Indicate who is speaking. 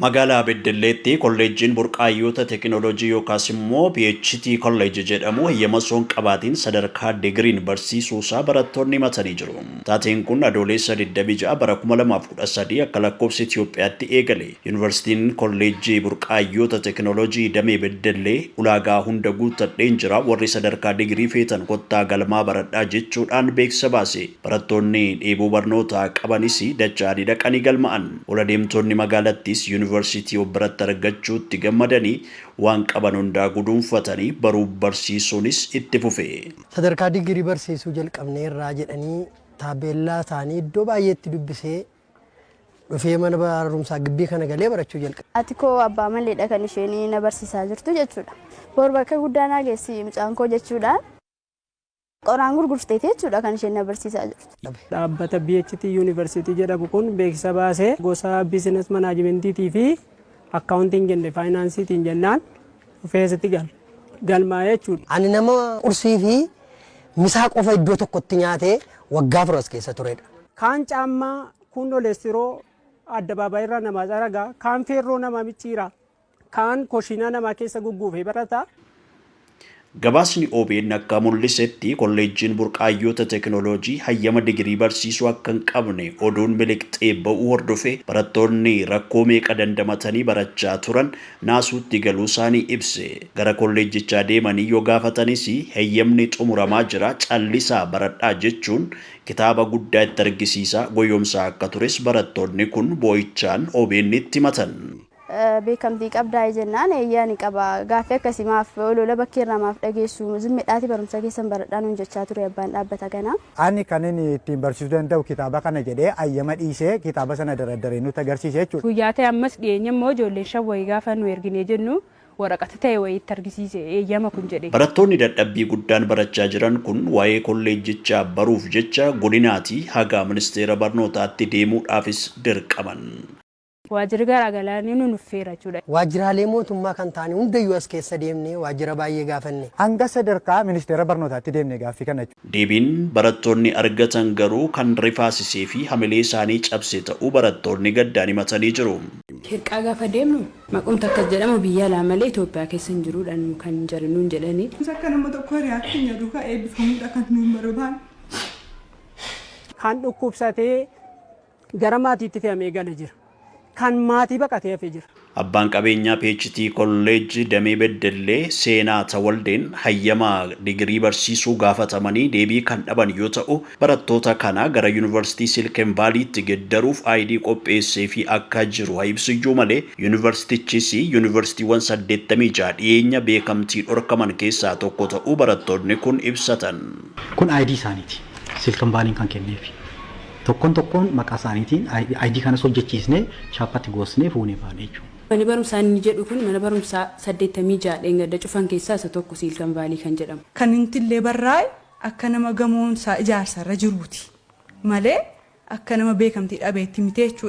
Speaker 1: Magaalaa Beddelleetti kolleejjiin burqaayyoota teekinooloojii yookaas immoo PHT kolleejjii jedhamu hayyama osoo hin qabaatiin sadarkaa digiriin barsiisuusaa barattoonni himatanii jiru. Taateen kun adoolessa 26 bara 2013 akka lakkoofsa Itoophiyaatti eegale. Yuunivarsiitiin kolleejjii burqaayyoota teekinooloojii damee Beddellee ulaagaa hunda guuttadheen jira warri sadarkaa digirii feetan kottaa galmaa baradhaa jechuudhaan beeksisa baase. Barattoonni dheebuu barnootaa qabanis dacha'anii dhaqanii galma'an. Ola deemtonni magaalattis Yuunivarsiitii biratti argachuutti gammadanii waan qaban hundaa guduunfatanii baruuf barsiisuunis itti fufe.
Speaker 2: Sadarkaa digirii barsiisuu jalqabneerraa jedhanii taabeellaa isaanii iddoo baay'eetti dubbisee dhufee mana barumsaa gibbii kana galee barachuu jalqabe.
Speaker 3: Ati koo abbaa maleedha kan isheen na barsiisaa jirtu jechuudha. Bor bakka guddaa naa geessi mucaan koo jechuudha. Qoraan gurgurtee jechuudha kan isheen na barsiisaa jirtu.
Speaker 4: Dhaabbata PHT Yuunivarsiitii jedhamu kun beeksisa baasee gosa biizines manaajimentii fi akkaawuntiin jenne faayinaansiitiin jennaan feesitti galmaa'ee jechuudha.
Speaker 2: Ani nama qursii fi misaa qofa iddoo tokkotti nyaatee waggaa furas keessa turedha.
Speaker 4: Kaan caammaa kun oleestiroo addabaabaayii irraa namaa xaragaa, kaan feerroo namaa micciiraa, kaan koshiinaa namaa keessa gugguufee barataa.
Speaker 1: Gabaasni OBN akka mul'isetti kolleejjiin burqaayyoota teekinooloojii hayyama digirii barsiisuu akka hin qabne oduun miliqxee ba'uu hordofee barattoonni rakkoo meeqa dandamatanii barachaa turan naasuutti galuu isaanii ibse. Gara kolleejjichaa deemanii yoo gaafatanis hayyamni xumuramaa jira callisaa baradhaa jechuun kitaaba guddaa itti argisiisaa goyoomsaa akka tures barattoonni kun boo'ichaan OBN itti himatan.
Speaker 3: Beekamtii qabdaa jennaan eeyyaan qaba gaaffii akkasimaaf olola bakkeerramaaf dhageessu zimmiidhaati barumsa keessan baradhaan hojjechaa ture abbaan dhaabbata kanaa.
Speaker 5: Ani kan inni ittiin barsiisuu danda'u kitaaba kana jedhee ayyama dhiisee kitaaba sana dardaree nutti agarsiise jechuudha.
Speaker 6: Guyyaa ta'e ammas dhiyeenya immoo ijoolleen shan wayii gaafa nu erginee jennu waraqata ta'e wayii itti argisiise eeyyama kun jedhee.
Speaker 1: Barattoonni dadhabbii guddaan barachaa jiran kun waa'ee kolleejjichaa baruuf jecha godinaatii haga ministeera barnootaatti deemuudhaafis dirqaman.
Speaker 6: Waajjirri garaagaraa ni nuffeera jechuudha.
Speaker 2: Waajjiraalee mootummaa kan ta'an hundayyuu as keessa deemnee waajjira baay'ee gaafanne.
Speaker 5: Hanga sadarkaa ministeera barnootaatti deemnee gaaffii kana jechuudha.
Speaker 1: Deebiin barattoonni argatan garuu kan rifaasisee fi hamilee isaanii cabse ta'uu barattoonni gaddaan himatanii jiru.
Speaker 6: Hirqaa gaafa deemnu maqumta akka jedhamu biyya alaa malee Itoophiyaa keessa hin jiruudhaan kan jarinuun jedhanii.
Speaker 7: Akka nama tokko reaaktiin jedhu kan eebbifamuudha kan nuyi barbaannu.
Speaker 4: Kan dhukkubsatee gara maatiitti fe'amee gala jira. Kan maatii baqatee hafee jira.
Speaker 1: Abbaan qabeenyaa PHT kolleejjii damee Beddellee seenaa Tawaldeen hayyama digirii barsiisuu gaafatamanii deebii kan dhaban yoo ta'u barattoota kana gara Yuunivarsiitii Silken Vaaliitti geddaruuf ID qopheessee fi akka jiru ibsiyyuu malee Yuunivarsiitichis Yuunivarsiitiiwwan 86 dhiyeenya beekamtii dhorkaman keessaa tokko ta'uu barattoonni kun ibsatan.
Speaker 8: Kun ID isaaniiti. Silken Vaaliin kan kenneefi. Tokkoon maqaa isaaniitiin ID kanas hojjechiisnee chaappatti goosnee fuunee baane jechuudha.
Speaker 6: Mana barumsaa inni jedhu kun mana barumsaa 86 dheengadda cufan keessaa isa tokko Silken Vaalii kan jedhamu.
Speaker 7: Kan inni illee barraa'e akka nama gamoon isaa ijaarsarra jiruuti malee akka nama beekamtii dhabeetti miti jechuudha.